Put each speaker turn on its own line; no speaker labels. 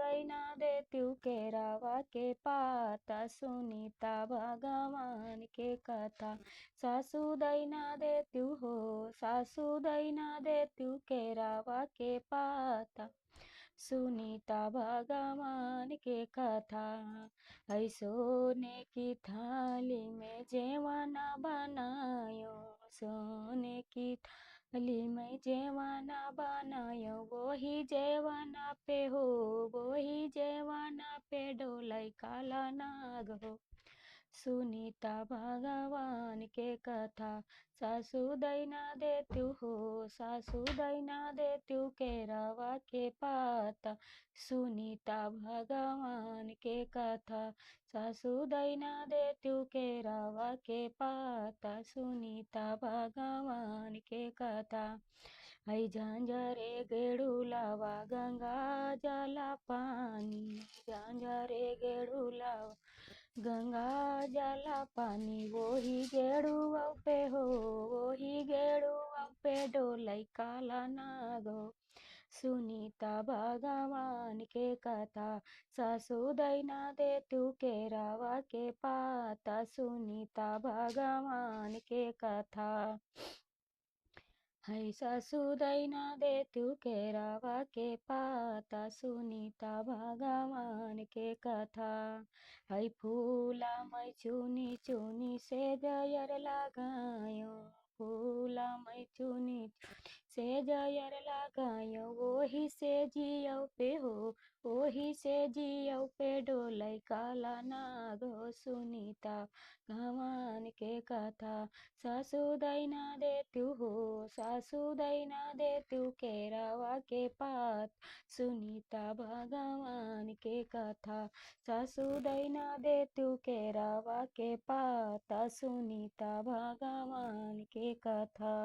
दैना देत्यू केरावा के पाता, सुनीता भगवान के कथा। सासू दैना देत्यू हो, सासू दैना देत्यू केरावा के पाता, सुनीता भगवान के कथा। है सोने की थाली में जेवाना बनायो, सोने की थाली में जेवाना बनायो, वही जेवाना पे हो, वही जेवाना पे डोलाई काला नाग हो, सुनीता भगवान के कथा। सासू दैना देत्यू हो, सासू दैना देत्यू केरावा के पाता, सुनीता भगवान के कथा। सासू दैना देत्यू केरावा के पाता, सुनीता भगवान के कथा। है झांझरे गेडुलावा गंगा जला पानी, झांझरे गेडुलावा गंगा जला पानी, वही गेड़ुआ पे हो, वही गेड़ुआ पे डोलाई काला नाग हो, सुनीता भगवान के कथा। सासू दैना देत्यू केरावा के पाता, सुनीता भगवान के कथा। है सासू दैना देत्यू केरावा के पाता, सुनीता भगवान के कथा। है फूला मैं चुनी चुनी से जयर लगायो, फूला मैं चुनी से जयर लगायो, वही से जियो पे हो, वही से जियो पे डोलाई काला नाग हो, सुनीता भगवान के कथा। सासू दैना देत्यू हो, सासू दैना देत्यू केरावा के पात, सुनीता भगवान के कथा। सासू दैना देत्यू केरावा के पाता, सुनीता भगवान के कथा।